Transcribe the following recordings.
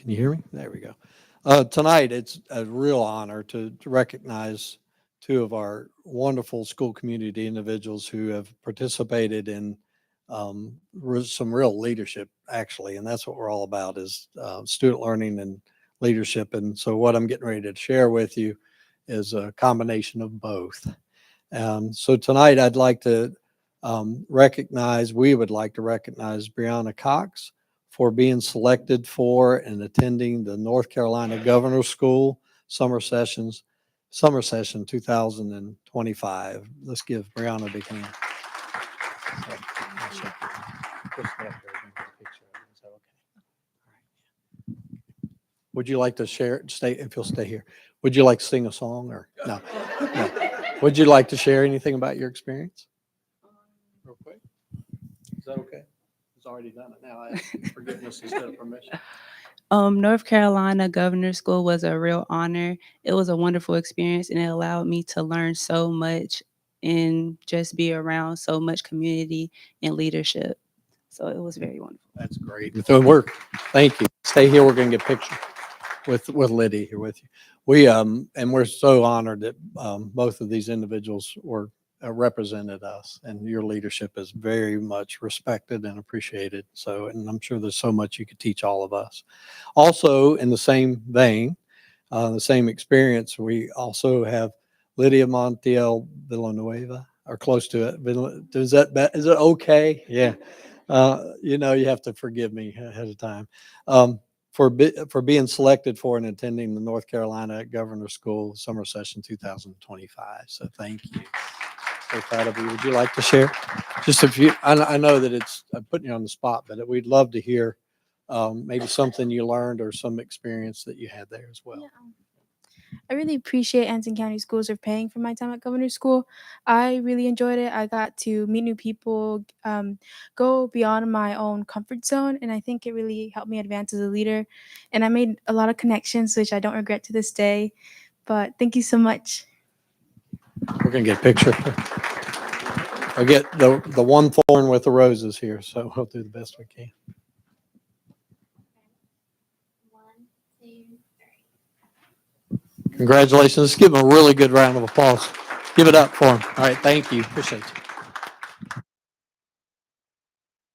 Can you hear me? There we go. Tonight, it's a real honor to recognize two of our wonderful school community individuals who have participated in some real leadership, actually, and that's what we're all about is student learning and leadership. And so, what I'm getting ready to share with you is a combination of both. So tonight, I'd like to we would like to recognize Brianna Cox for being selected for and attending the North Carolina Governor's School Summer Session 2025. Let's give Brianna a big hand. Would you like to share, stay, if you'll stay here, would you like to sing a song or no? No. Would you like to share anything about your experience? Real quick. Is that okay? It's already done it now. I ask you forgiveness instead of permission. North Carolina Governor's School was a real honor. It was a wonderful experience, and it allowed me to learn so much and just be around so much community and leadership. So it was very wonderful. That's great. So thank you. Stay here. We're going to get pictures with Liddy here with you. And we're so honored that both of these individuals were represented us, and your leadership is very much respected and appreciated. So, and I'm sure there's so much you could teach all of us. Also, in the same vein, the same experience, we also have Lydia Montiel Villanueva, or close to it. Is it okay? Yeah. You have to forgive me ahead of time. For being selected for and attending the North Carolina Governor's School Summer Session 2025. So thank you. So proud of you. Would you like to share? Just a few. I know that I'm putting you on the spot, but we'd love to hear maybe something you learned or some experience that you had there as well. Yeah. I really appreciate Anson County Schools for paying for my time at Governor's School. I really enjoyed it. I got to meet new people, go beyond my own comfort zone, and I think it really helped me advance as a leader. And I made a lot of connections, which I don't regret to this day. But thank you so much. We're gonna get a picture. I'll get the one thorn with the roses here, so we'll do the best we can. 1, 2, 3. Congratulations. Let's give them a really good round of applause. Give it up for them. All right. Thank you. Appreciate you.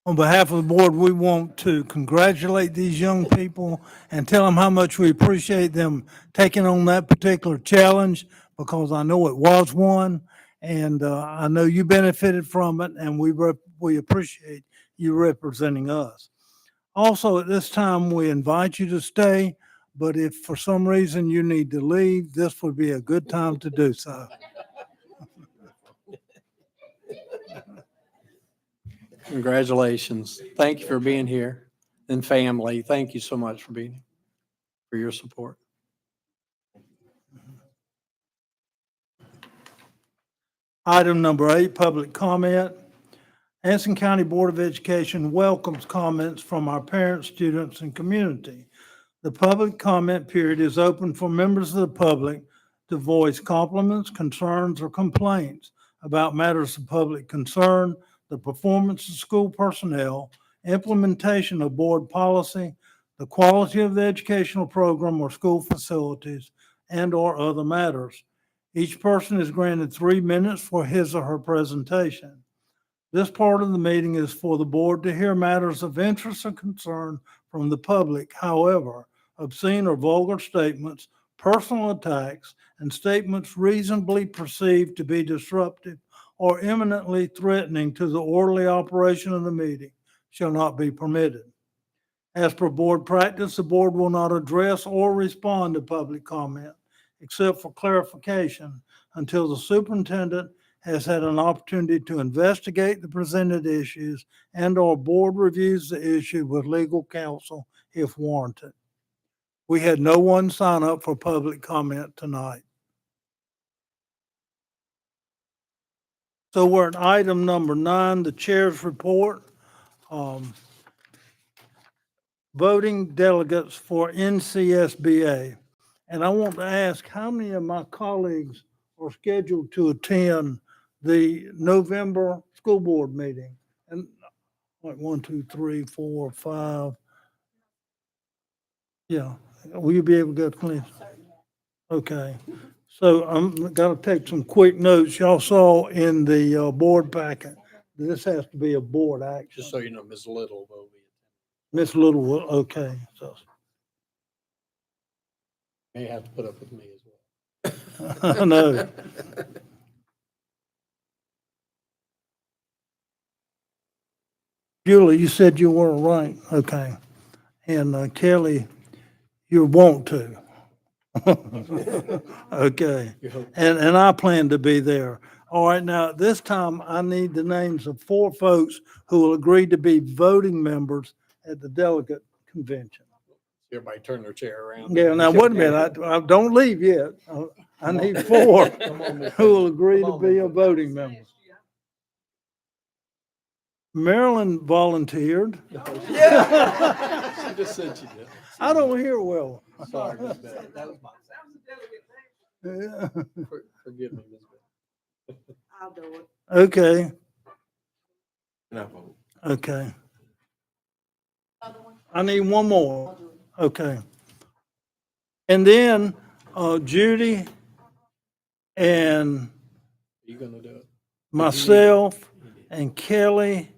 On behalf of the board, we want to congratulate these young people and tell them how much we appreciate them taking on that particular challenge, because I know it was one, and I know you benefited from it, and we appreciate you representing us. Also, at this time, we invite you to stay, but if for some reason you need to leave, this would be a good time to do so. Congratulations. Thank you for being here. And family, thank you so much for being here, for your support. Item number 8, public comment. Anson County Board of Education welcomes comments from our parents, students, and community. The public comment period is open for members of the public to voice compliments, concerns, or complaints about matters of public concern, the performance of school personnel, implementation of board policy, the quality of the educational program or school facilities, and/or other matters. Each person is granted 3 minutes for his or her presentation. This part of the meeting is for the board to hear matters of interest or concern from the public. However, obscene or vulgar statements, personal attacks, and statements reasonably perceived to be disruptive or imminently threatening to the orderly operation of the meeting shall not be permitted. As per board practice, the board will not address or respond to public comment except for clarification until the superintendent has had an opportunity to investigate the presented issues and/or board reviews the issue with legal counsel if warranted. We had no one sign up for public comment tonight. So we're at item number 9, the chair's report. Voting delegates for NCSBA. And I want to ask how many of my colleagues are scheduled to attend the November school board meeting? And like 1, 2, 3, 4, 5. Yeah. Will you be able to go to Clemson? Okay. So I'm gonna take some quick notes. Y'all saw in the board packet, this has to be a board action. Just so you know, Ms. Little will be, Miss Little, okay, so. may have to put up with me as well. I know. Julie, you said you weren't right, okay. And Kelly, you want to. Okay, You hope. and I plan to be there. All right, now, this time I need the names of 4 folks who will agree to be voting members at the delegate convention. Everybody turn their chair around. Yeah, now, wait a minute, I don't leave yet. I need 4 who will agree to be a voting member. Marilyn volunteered. She just said she did. I don't hear well. Sorry, Ms. Bennett. That was my, Yeah. forgive me, Ms. Bennett. I'll do it. Okay, And I vote. okay. I need one more. Okay. And then Judy and Are you gonna do it? myself and Kelly,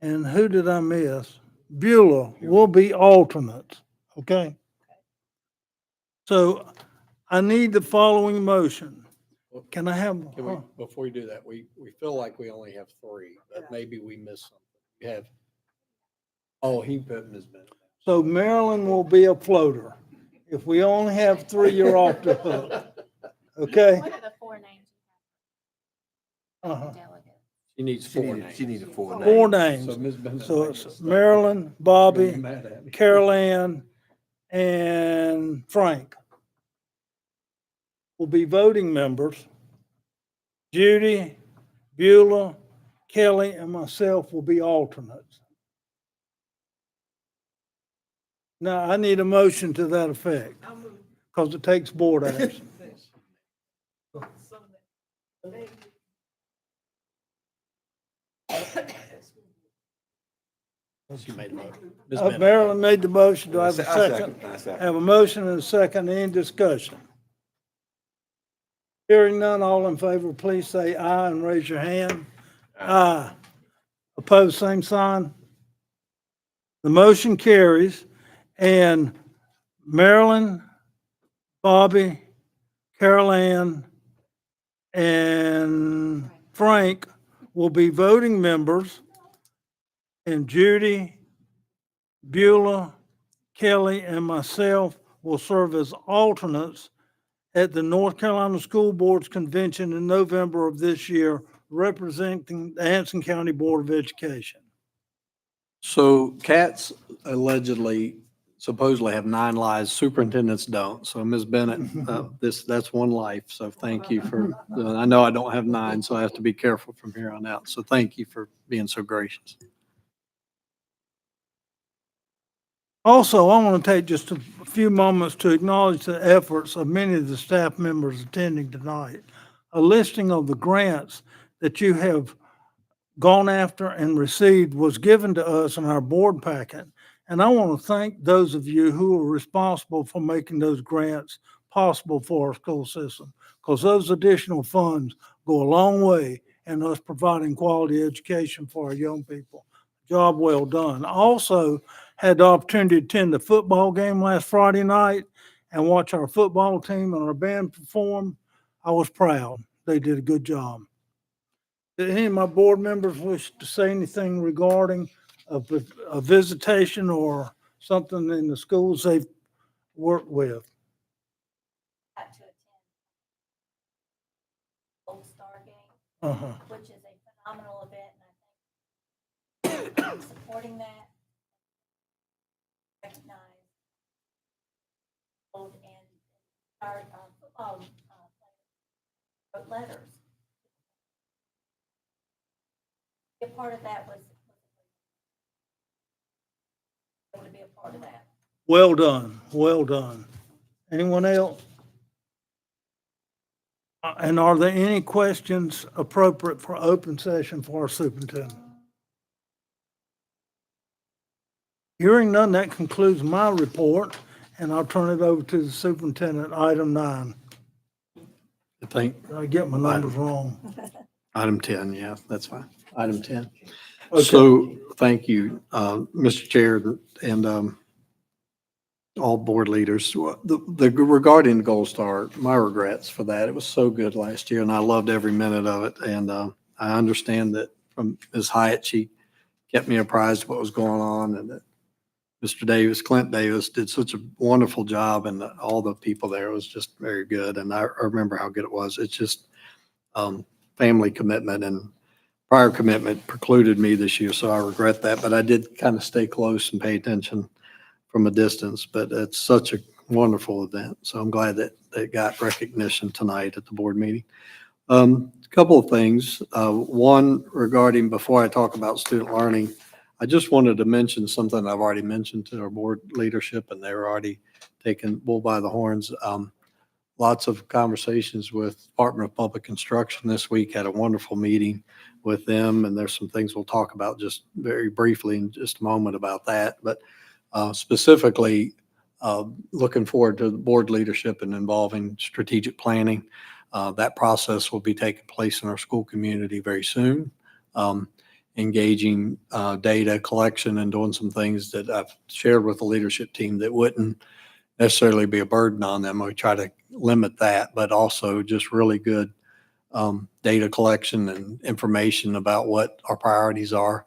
and who did I miss? Beulah will be alternates, okay? So I need the following motion. Can I have? Can we, before you do that, we feel like we only have 3, but Yeah. maybe we missed something. We have, oh, he put Ms. Bennett. So Marilyn will be a floater. If we only have 3, you're off the hook, okay? What are the 4 names Uh-huh. of delegates? She needs She 4 needed, names. she needed 4 names. 4 So names. Ms. Bennett. So might it's get stuck. Marilyn, She's Bobby, gonna be mad at me. Carol Ann, and Frank will be voting members. Judy, Beulah, Kelly, and myself will be alternates. Now, I need a motion to that effect, because it takes board action. She made a motion. Ms. Bennett. Marilyn made the motion. Do I have a second? I second. Have a motion and a second. Any discussion? Hearing none, all in favor, please say aye and raise your hand. Aye. Opposed, same sign. The motion carries, and Marilyn, Bobby, Carol Ann, and Frank will be voting members, and Judy, Beulah, Kelly, and myself will serve as alternates at the North Carolina School Board's convention in November of this year, representing the Anson County Board of Education. So cats allegedly, supposedly have 9 lives. Superintendents don't. So Ms. Bennett, that's one life. So thank you for, I know I don't have 9, so I have to be careful from here on out. So thank you for being so gracious. Also, I want to take just a few moments to acknowledge the efforts of many of the staff members attending tonight. A listing of the grants that you have gone after and received was given to us in our board packet. And I want to thank those of you who are responsible for making those grants possible for our school system, because those additional funds go a long way in us providing quality education for our young people. Job well done. Also had the opportunity to attend the football game last Friday night and watch our football team and our band perform. I was proud. They did a good job. Did any of my board members wish to say anything regarding a visitation or something in the schools they've worked with? Got to attend Old Star game, Uh-huh. which is a phenomenal event, and I think supporting that, recognize old and our football players wrote letters. Be a part of that was able to be a part of that. Well done, well done. Anyone else? And are there any questions appropriate for open session for our superintendent? Hearing none, that concludes my report. And I'll turn it over to the superintendent. Item 9. I think Did I get my numbers wrong? item 10, yeah, that's fine. Item 10. Okay. So, thank you, Mr. Chair, and all board leaders. Regarding Gold Star, my regrets for that. It was so good last year, and I loved every minute of it. And I understand that from Ms. Hyatt, she kept me apprised of what was going on, and that Mr. Davis, Clint Davis, did such a wonderful job, and all the people there was just very good. And I remember how good it was. It's just family commitment and prior commitment precluded me this year, so I regret that. But I did kind of stay close and pay attention from a distance. But it's such a wonderful event, so I'm glad that it got recognition tonight at the board meeting. A couple of things. One, regarding, before I talk about student learning, I just wanted to mention something I've already mentioned to our board leadership, and they're already taking bull by the horns. Lots of conversations with Department of Public Construction this week. Had a wonderful meeting with them, and there's some things we'll talk about just very briefly in just a moment about that. But specifically, looking forward to the board leadership and involving strategic planning. That process will be taking place in our school community very soon. Engaging data collection and doing some things that I've shared with the leadership team that wouldn't necessarily be a burden on them. We try to limit that, but also just really good data collection and information about what our priorities are.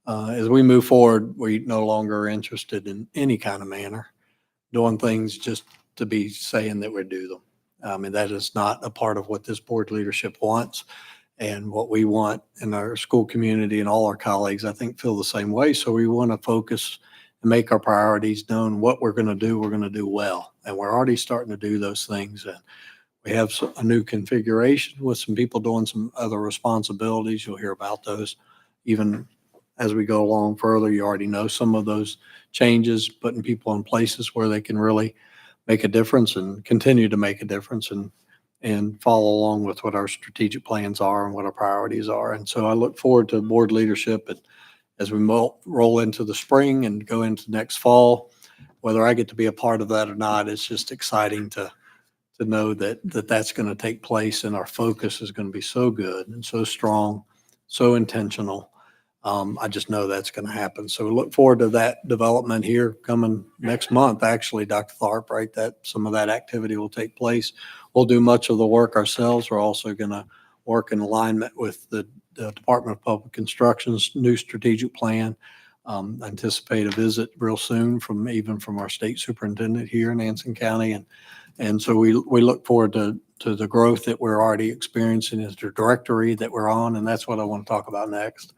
As we move forward, we no longer are interested in any kind of manner doing things just to be saying that we do them. I mean, that is not a part of what this board leadership wants. And what we want in our school community, and all our colleagues, I think, feel the same way. So we want to focus and make our priorities known. What we're going to do, we're going to do well. And we're already starting to do those things. And we have a new configuration with some people doing some other responsibilities. You'll hear about those even as we go along further. You already know some of those changes, putting people in places where they can really make a difference and continue to make a difference, and follow along with what our strategic plans are and what our priorities are. And so I look forward to board leadership, and as we roll into the spring and go into next fall, whether I get to be a part of that or not, it's just exciting to know that that's going to take place, and our focus is going to be so good and so strong, so intentional. I just know that's going to happen. So we look forward to that development here coming next month. Actually, Dr. Tharp, right, that some of that activity will take place. We'll do much of the work ourselves. We're also going to work in alignment with the Department of Public Construction's new strategic plan. Anticipate a visit real soon from our state superintendent here in Anson County. And so we look forward to the growth that we're already experiencing, as the directory that we're on. And that's what I want to talk about next.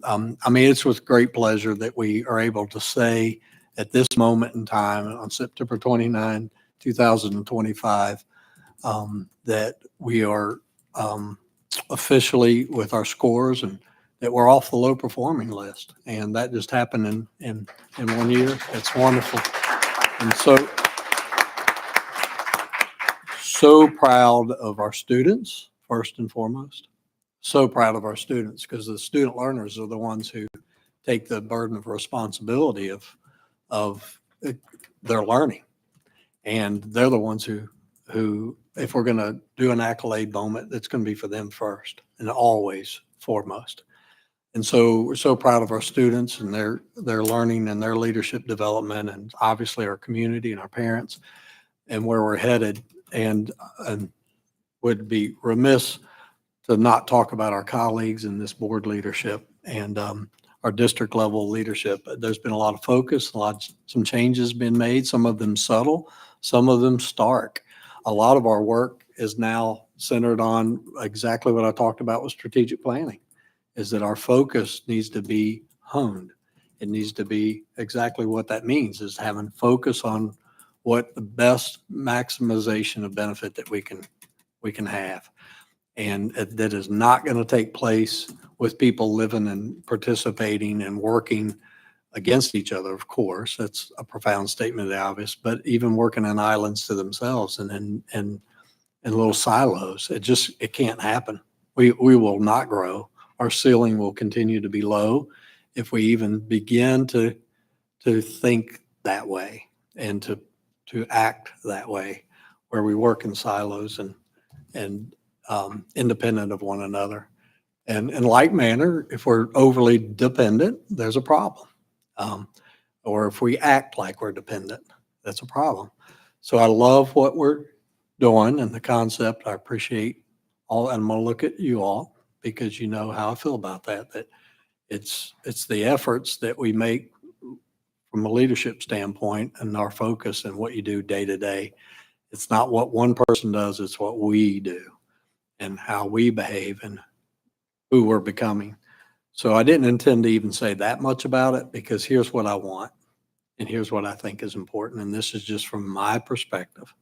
I mean, it's with great pleasure that we are able to say at this moment in time, on September 29, 2025, that we are officially with our scores, and that we're off the low performing list. And that just happened in 1 year. It's wonderful. And so proud of our students, first and foremost. So proud of our students, because the student learners are the ones who take the burden of responsibility of their learning. And they're the ones who, if we're going to do an accolade moment, it's going to be for them first and always foremost. And so we're so proud of our students and their learning and their leadership development, and obviously our community and our parents and where we're headed. And would be remiss to not talk about our colleagues in this board leadership and our district level leadership. There's been a lot of focus, some changes been made, some of them subtle, some of them stark. A lot of our work is now centered on exactly what I talked about with strategic planning, is that our focus needs to be honed. It needs to be exactly what that means, is having focus on what the best maximization of benefit that we can have. And that is not going to take place with people living and participating and working against each other, of course. That's a profound statement of the obvious, but even working in islands to themselves and in little silos. It can't happen. We will not grow. Our ceiling will continue to be low if we even begin to think that way, and to to act that way, where we work in silos and independent of one another. And in like manner, if we're overly dependent, there's a problem. Or if we act like we're dependent, that's a problem. So I love what we're doing and the concept. I appreciate all, and I'm going to look at you all because you know how I feel about that, that it's the efforts that we make from a leadership standpoint and our focus and what you do day to day. It's not what one person does, it's what we do and how we behave and who we're becoming. So I didn't intend to even say that much about it because here's what I want and here's what I think is important. And this is just from my perspective,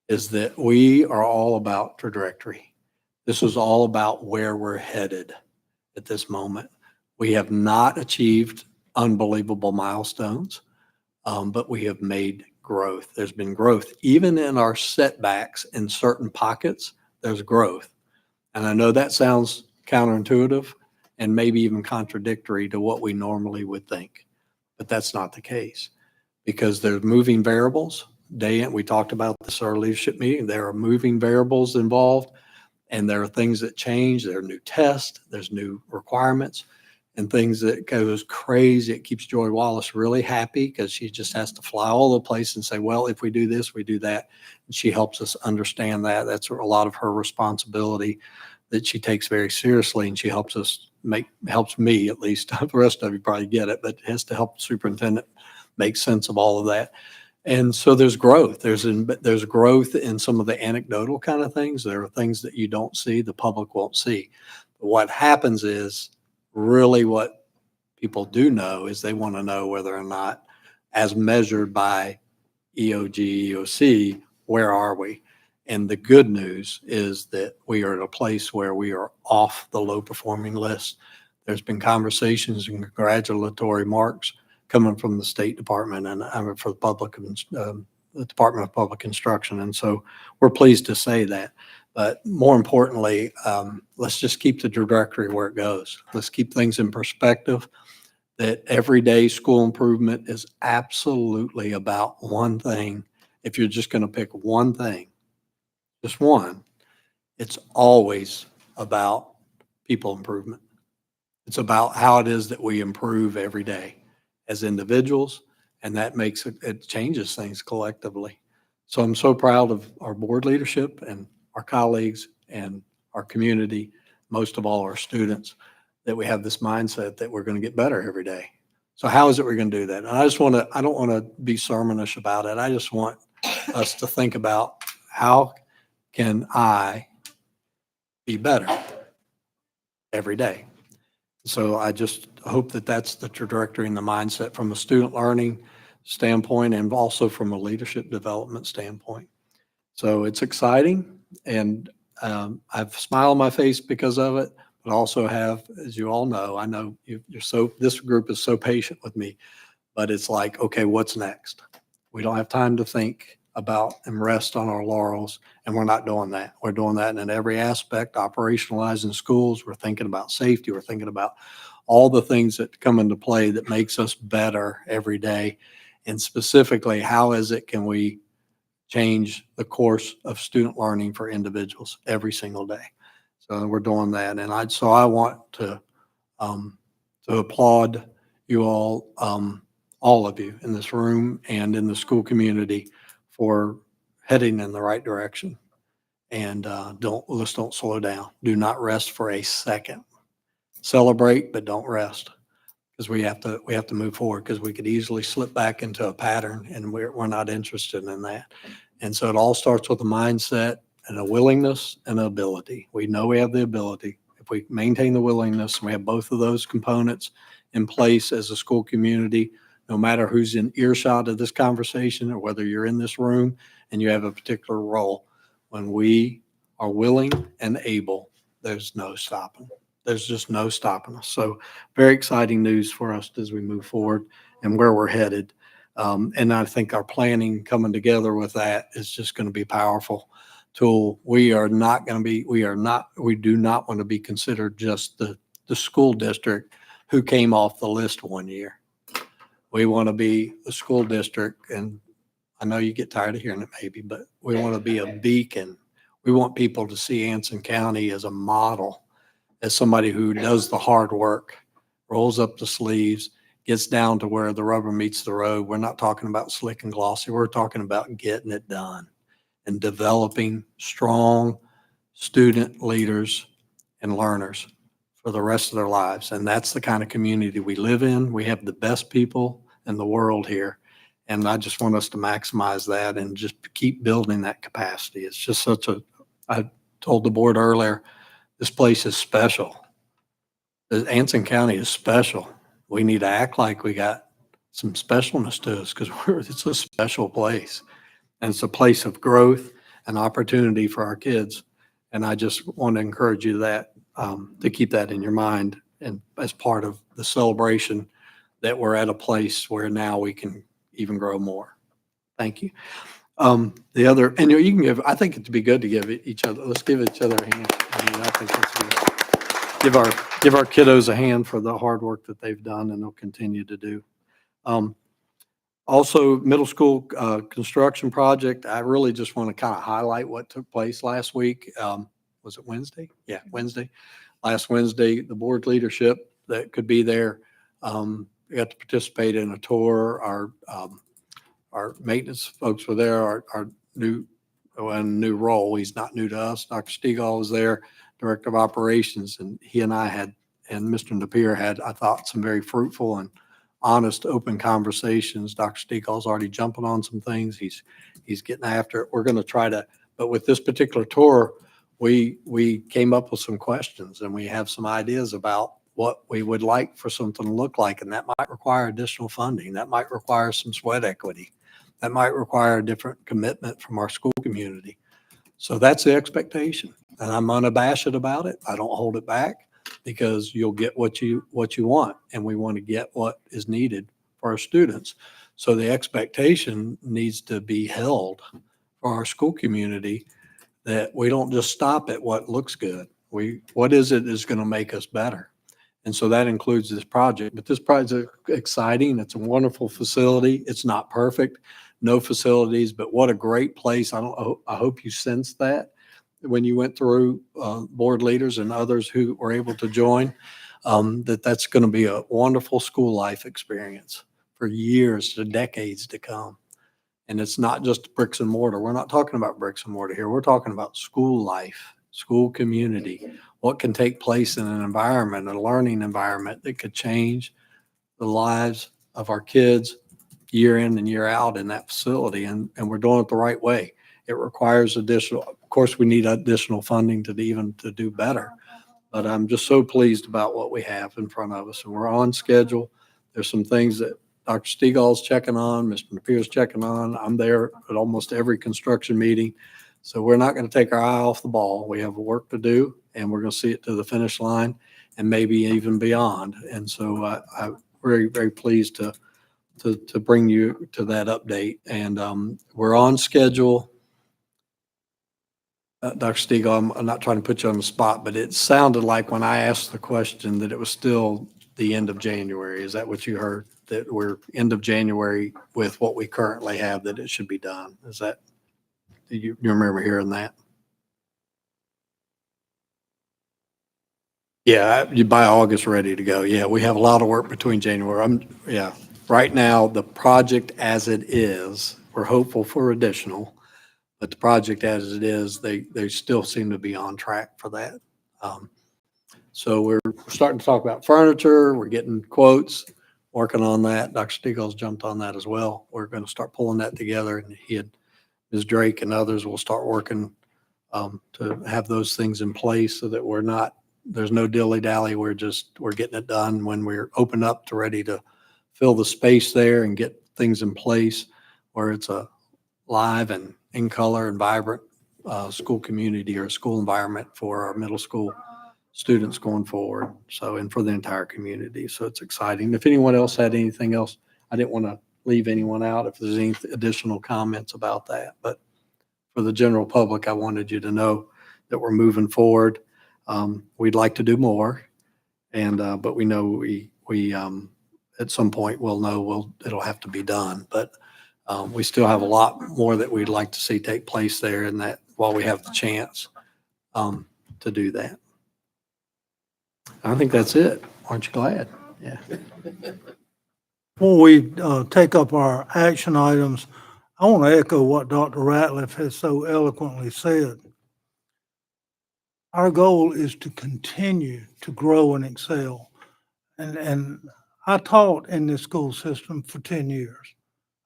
is that we are all about trajectory. This is all about where we're headed at this moment. We have not achieved unbelievable milestones, but we have made growth. There's been growth. Even in our setbacks in certain pockets, there's growth. And I know that sounds counterintuitive and maybe even contradictory to what we normally would think, but that's not the case because there's moving variables. We talked about this at our leadership meeting. There are moving variables involved and there are things that change. There are new tests, there's new requirements and things that goes crazy. It keeps Joy Wallace really happy because she just has to fly all over the place and say, well, if we do this, we do that. And she helps us understand that. That's a lot of her responsibility that she takes very seriously. And she helps us helps me at least. The rest of you probably get it, but has to help the superintendent make sense of all of that. And so there's growth. There's growth in some of the anecdotal kind of things. There are things that you don't see, the public won't see. But what happens is really what people do know is they want to know whether or not, as measured by EOG, EOC, where are we? And the good news is that we are at a place where we are off the low performing list. There's been conversations and congratulatory marks coming from the State Department and for the Department of Public Instruction. And so we're pleased to say that. But more importantly, let's just keep the trajectory where it goes. Let's keep things in perspective that everyday school improvement is absolutely about one thing. If you're just going to pick one thing, just one, it's always about people improvement. It's about how it is that we improve every day as individuals, and that makes it changes things collectively. So I'm so proud of our board leadership and our colleagues and our community, most of all our students, that we have this mindset that we're going to get better every day. So how is it we're going to do that? And I don't want to be sermonish about it. I just want us to think about how can I be better every day? So I just hope that that's the trajectory and the mindset from a student learning standpoint and also from a leadership development standpoint. So it's exciting and I have a smile on my face because of it, but also have, as you all know, I know this group is so patient with me, but it's like, okay, what's next? We don't have time to think about and rest on our laurels, and we're not doing that. We're doing that in every aspect, operationalizing schools. We're thinking about safety. We're thinking about all the things that come into play that makes us better every day. And specifically, how can we change the course of student learning for individuals every single day? So we're doing that. And I want to applaud you all of you in this room and in the school community for heading in the right direction. And let's don't slow down. Do not rest for a second. Celebrate, but don't rest, because we have to move forward, because we could easily slip back into a pattern, and we're not interested in that. And so it all starts with a mindset and a willingness and an ability. We know we have the ability. If we maintain the willingness, and we have both of those components in place as a school community, no matter who's in earshot of this conversation or whether you're in this room and you have a particular role, when we are willing and able, there's no stopping. There's just no stopping us. So very exciting news for us as we move forward and where we're headed. And I think our planning coming together with that is just going to be a powerful tool. We do not want to be considered just the school district who came off the list one year. We want to be the school district and I know you get tired of hearing it maybe, but we want to be a beacon. We want people to see Anson County as a model, as somebody who does the hard work, rolls up the sleeves, gets down to where the rubber meets the road. We're not talking about slick and glossy. We're talking about getting it done and developing strong student leaders and learners for the rest of their lives. And that's the kind of community we live in. We have the best people in the world here. And I just want us to maximize that and just keep building that capacity. It's just I told the board earlier, this place is special. The Anson County is special. We need to act like we got some specialness to us because it's a special place. And it's a place of growth and opportunity for our kids. And I just want to encourage you to keep that in your mind and as part of the celebration that we're at a place where now we can even grow more. Thank you. The other, and you can give, I think it'd be good to give each other, let's give each other a hand. I mean, I think that's good. Give our kiddos a hand for the hard work that they've done and they'll continue to do. Also, middle school construction project, I really just want to kind of highlight what took place last week. Was it Wednesday? Yeah, Wednesday. Last Wednesday, the board leadership that could be there got to participate in a tour. Our maintenance folks were there. Our new role. He's not new to us. Dr. Stegall was there, director of operations, and he and I had, and Mr. Napier had, I thought, some very fruitful and honest, open conversations. Dr. Stegall's already jumping on some things. He's getting after it. We're going to try to, but with this particular tour, we came up with some questions and we have some ideas about what we would like for something to look like. And that might require additional funding. That might require some sweat equity. That might require a different commitment from our school community. So that's the expectation. And I'm unabashed about it. I don't hold it back because you'll get what you want. And we want to get what is needed for our students. So the expectation needs to be held for our school community that we don't just stop at what looks good. What is it is going to make us better? And so that includes this project. But this project is exciting. It's a wonderful facility. It's not perfect, no facilities, but what a great place. I hope you sensed that when you went through board leaders and others who were able to join, that's going to be a wonderful school life experience for years to decades to come. And it's not just bricks and mortar. We're not talking about bricks and mortar here. We're talking about school life, school community, what can take place in an environment, a learning environment that could change the lives of our kids year in and year out in that facility. And we're doing it the right way. It requires additional, of course, we need additional funding to do better. But I'm just so pleased about what we have in front of us. And we're on schedule. There's some things that Dr. Stegall's checking on, Mr. Napier's checking on. I'm there at almost every construction meeting. So we're not going to take our eye off the ball. We have work to do, and we're going to see it to the finish line and maybe even beyond. And so I'm very, very pleased to bring you to that update. And we're on schedule. Dr. Stegall, I'm not trying to put you on the spot, but it sounded like when I asked the question that it was still the end of January. Is that what you heard? That we're end of January with what we currently have, that it should be done? Is that, do you remember hearing that? Yeah, you by August ready to go. Yeah, we have a lot of work between January. Right now, the project as it is, we're hopeful for additional, but the project as it is, they still seem to be on track for that. So we're starting to talk about furniture. We're getting quotes, working on that. Dr. Stegall's jumped on that as well. We're going to start pulling that together, and Ms. Drake and others will start working to have those things in place so that there's no dilly-dally. We're getting it done when we're open up to ready to fill the space there and get things in place where it's a live and in color and vibrant school community or school environment for our middle school students going forward. So, and for the entire community. So it's exciting. If anyone else had anything else, I didn't want to leave anyone out if there's any additional comments about that. But for the general public, I wanted you to know that we're moving forward. We'd like to do more. And, but we know we at some point we'll know it'll have to be done. But We still have a lot more that we'd like to see take place there, and that while we have the chance to do that. I think that's it. Aren't you glad? Yeah. Before we take up our action items, I want to echo what Dr. Ratliff has so eloquently said. Our goal is to continue to grow and excel. And I taught in this school system for 10 years.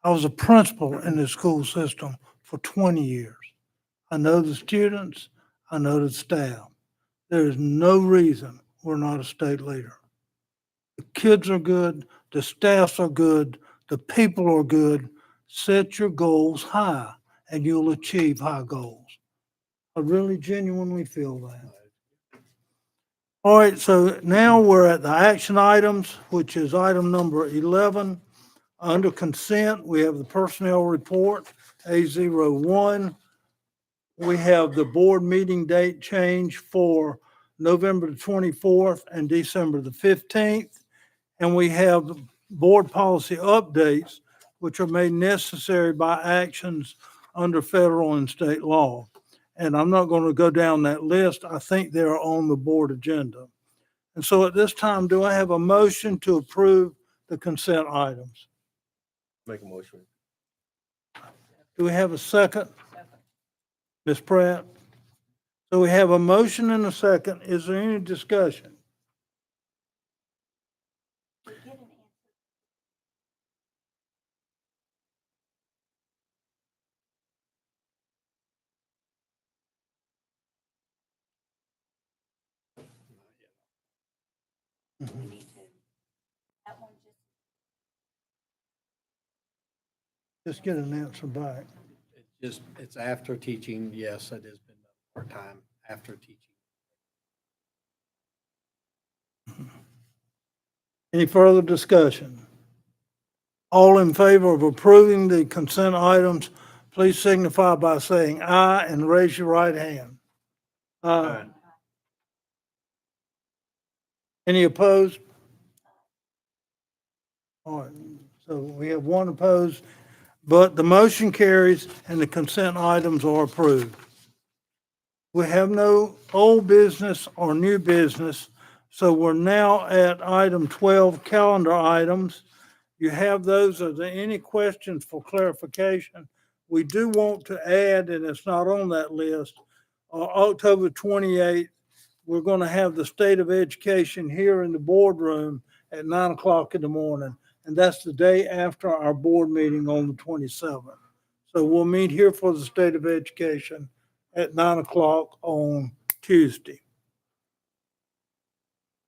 I was a principal in the school system for 20 years. I know the students, I know the staff. There is no reason we're not a state leader. The kids are good, the staffs are good, the people are good. Set your goals high and you'll achieve high goals. I really genuinely feel that. All right, so now we're at the action items, which is item number 11. Under consent, we have the personnel report, A01. We have the board meeting date change for November the 24th and December the 15th. And we have board policy updates, which are made necessary by actions under federal and state law. And I'm not going to go down that list. I think they're on the board agenda. And so at this time, do I have a motion to approve the consent items? Make a motion. Do we have a second? Ms. Pratt? So we have a motion and a second. Is there any discussion? We get an answer. We need to, that one just. Just get an answer back. It's after teaching. Yes, it has been part-time after teaching. Any further discussion? All in favor of approving the consent items, please signify by saying aye and raise your right hand. Aye. Any opposed? All right, so we have one opposed, but the motion carries and the consent items are approved. We have no old business or new business, so we're now at item 12, calendar items. You have those. Are there any questions for clarification? We do want to add, and it's not on that list, October 28th, we're going to have the State of Education here in the boardroom at 9 o'clock in the morning. And that's the day after our board meeting on the 27th. So we'll meet here for the State of Education at 9 o'clock on Tuesday.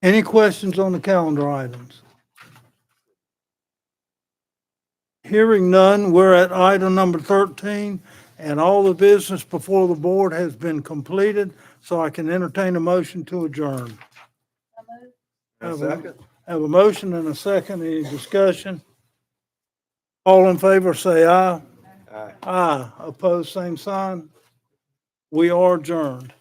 Any questions on the calendar items? Hearing none, we're at item number 13, and all the business before the board has been completed, so I can entertain a motion to adjourn. Have a motion and a second. Any discussion? All in favor, say aye. Aye. Aye. Opposed, same sign. We are adjourned.